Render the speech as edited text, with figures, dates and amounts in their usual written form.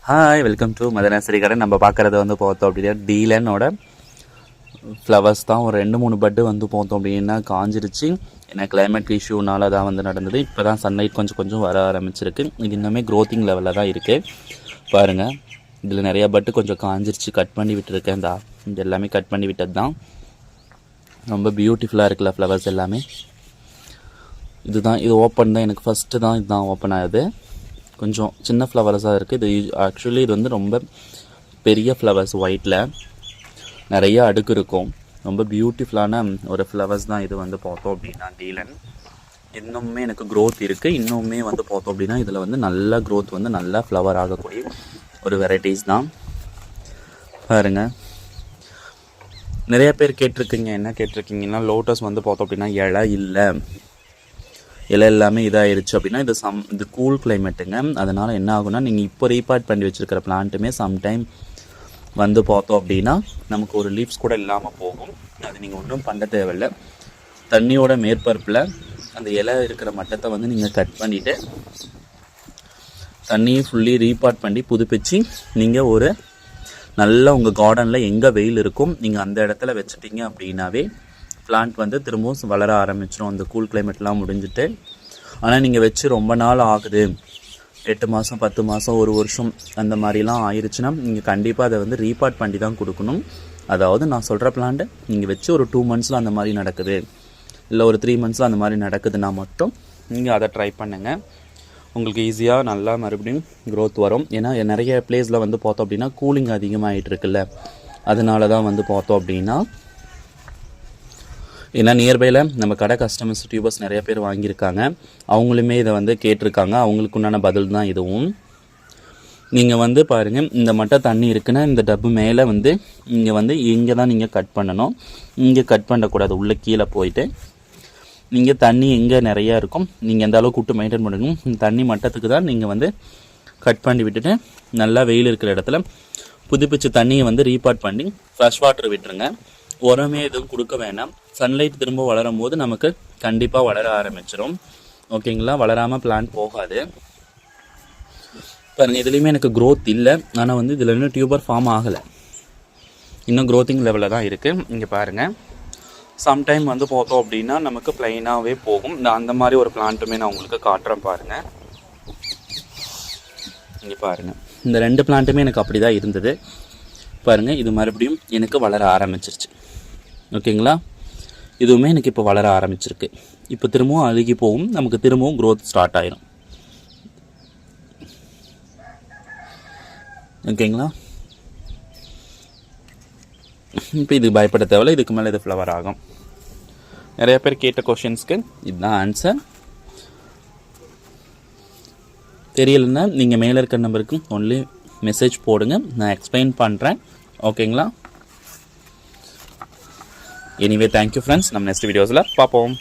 Hi, welcome to mother nursery garden. நம்ம பார்க்குறது வந்து பார்த்தோம் அப்படின்னா டீலனோட ஃப்ளவர்ஸ் தான். ஒரு 2-3 பட்டு வந்து பார்த்தோம் அப்படின்னா காஞ்சிருச்சு. ஏன்னா கிளைமேட் இஷ்யூனால தான் வந்து நடந்தது. இப்போ தான் சன்லைட் கொஞ்சம் வர ஆரம்பிச்சிருக்கு. இது இன்னுமே க்ரோத்திங் லெவலில் தான் இருக்குது. பாருங்கள், இதில் நிறையா பட்டு கொஞ்சம் காஞ்சிருச்சு. கட் பண்ணி விட்டுருக்கேன். இது எல்லாமே கட் பண்ணி விட்டது தான். ரொம்ப பியூட்டிஃபுல்லாக இருக்குல்ல ஃப்ளவர்ஸ் எல்லாமே. இதுதான், இது ஓப்பன் தான். எனக்கு ஃபஸ்ட்டு தான் இதுதான் ஓப்பன் ஆகுது. கொஞ்சம் சின்ன ஃப்ளவர்ஸாக இருக்குது. இது ஆக்சுவலி இது வந்து ரொம்ப பெரிய ஃப்ளவர்ஸ். ஒயிட்டில் நிறைய அடுக்கு இருக்கும். ரொம்ப பியூட்டிஃபுல்லான ஒரு ஃப்ளவர்ஸ் தான் இது வந்து பார்த்தோம் அப்படின்னா டீலன். இன்னுமே எனக்கு க்ரோத் இருக்குது. இன்னுமே வந்து பார்த்தோம் அப்படின்னா இதில் வந்து நல்ல க்ரோத் வந்து நல்லா ஃப்ளவர் ஆகக்கூடிய ஒரு வெரைட்டிஸ் தான். பாருங்கள், நிறைய பேர் கேட்டிருக்கீங்க. என்ன கேட்டிருக்கீங்கன்னா, லோட்டஸ் வந்து பார்த்தோம் அப்படின்னா இலை இல்லை, இலை எல்லாமே இதாகிடுச்சு அப்படின்னா இது கூல் கிளைமேட்டுங்க. அதனால் என்ன ஆகுனா, நீங்கள் இப்போ ரீபார்ட் பண்ணி வச்சுருக்கிற பிளான்ட்டுமே சம்டைம் வந்து பார்த்தோம் அப்படின்னா நமக்கு ஒரு லீவ்ஸ் கூட இல்லாமல் போகும். அது நீங்கள் ஒன்றும் பண்ண தேவையில்லை. தண்ணியோட மேற்பரப்பில் அந்த இலை இருக்கிற மட்டத்தை வந்து நீங்கள் கட் பண்ணிவிட்டு தண்ணியை ஃபுல்லி ரீபார்ட் பண்ணி புதுப்பிச்சு நீங்கள் ஒரு நல்ல உங்கள் கார்டனில் எங்கே வெயில் இருக்கும் நீங்கள் அந்த இடத்துல வச்சுட்டிங்க அப்படின்னாவே பிளான்ட் வந்து திரும்பவும் வளர ஆரம்பிச்சிடும். அந்த கூல் கிளைமேட்லாம் முடிஞ்சுட்டு. ஆனால் நீங்கள் வச்சு ரொம்ப நாள் ஆகுது, 8 மாதம் 10 மாதம் 1 வருஷம் அந்த மாதிரிலாம் ஆயிடுச்சுன்னா நீங்கள் கண்டிப்பாக அதை வந்து ரீபார்ட் பண்ணி தான் கொடுக்கணும். அதாவது நான் சொல்கிற பிளான்ட்டு நீங்கள் வச்சு ஒரு 2 மந்த்ஸில் அந்த மாதிரி நடக்குது, இல்லை ஒரு 3 மந்த்ஸில் அந்த மாதிரி நடக்குதுன்னா மட்டும் நீங்கள் அதை ட்ரை பண்ணுங்கள். உங்களுக்கு ஈஸியாக நல்லா மறுபடியும் க்ரோத் வரும். ஏன்னா நிறைய பிளேஸில் வந்து பார்த்தோம் அப்படின்னா கூலிங் அதிகமாகிட்டு இருக்குல்ல, அதனால தான் வந்து பார்த்தோம் அப்படின்னா. ஏன்னா நியர்பையில் நம்ம கடை கஸ்டமர்ஸ் டியூபர்ஸ் நிறைய பேர் வாங்கியிருக்காங்க. அவங்களுமே இதை வந்து கேட்டிருக்காங்க. அவங்களுக்கு உண்டான பதில் தான் இதுவும். நீங்கள் வந்து பாருங்கள், இந்த மட்டும் தண்ணி இருக்குன்னா இந்த டப்பு மேலே வந்து இங்கே வந்து இங்கே தான் நீங்கள் கட் பண்ணணும். இங்கே கட் பண்ணக்கூடாது. உள்ளே கீழே போயிட்டு நீங்கள் தண்ணி எங்கே நிறையா இருக்கும் நீங்கள் எந்த அளவுக்கு விட்டு மெயின்டைன் பண்ணணும். இந்த தண்ணி மட்டத்துக்கு தான் நீங்கள் வந்து கட் பண்ணி விட்டுட்டு நல்லா வெயில் இருக்கிற இடத்துல புதுப்பிச்சு தண்ணியை வந்து ரீபார்ட் பண்ணி ஃப்ரெஷ் வாட்டர் விட்டுருங்க. உரமே எதுவும் கொடுக்க வேணாம். சன்லைட் திரும்ப வளரும் போது நமக்கு கண்டிப்பாக வளர ஆரம்பிச்சிடும். ஓகேங்களா? வளராமல் பிளான்ட் போகாது. பாருங்கள், இதுலேயுமே எனக்கு க்ரோத் இல்லை. ஆனால் வந்து இதில் இன்னும் டியூபர் ஃபார்ம் ஆகலை. இன்னும் க்ரோத்திங் லெவலில் தான் இருக்குது. இங்கே பாருங்கள், சம்டைம் வந்து பார்த்தோம் அப்படின்னா நமக்கு ப்ளைனாகவே போகும். அந்த மாதிரி ஒரு பிளான்ட்டுமே நான் உங்களுக்கு காட்டுறேன். பாருங்கள், இங்கே பாருங்கள், இந்த 2 பிளான்ட்டுமே எனக்கு அப்படி தான் இருந்தது. பாருங்கள், இது மறுபடியும் எனக்கு வளர ஆரம்பிச்சிருச்சு. ஓகேங்களா? இதுவுமே எனக்கு இப்போ வளர ஆரம்பிச்சிருக்கு. இப்போ திரும்பவும் அழுகி போகும். நமக்கு திரும்பவும் க்ரோத் ஸ்டார்ட் ஆயிடும். ஓகேங்களா? இப்போ இது பயப்பட தேவையில்லை. இதுக்கு மேலே இது ஃப்ளவர் ஆகும். நிறைய பேர் கேட்ட கொஷின்ஸ்க்கு இதுதான் ஆன்சர். தெரியலைன்னா நீங்கள் மேலே இருக்கிற நம்பருக்கு ஒன்லி மெசேஜ் போடுங்க, நான் எக்ஸ்பிளைன் பண்ணுறேன். ஓகேங்களா? Anyway thank you friends. நம்ம நெக்ஸ்ட் வீடியோஸில் பார்ப்போம்.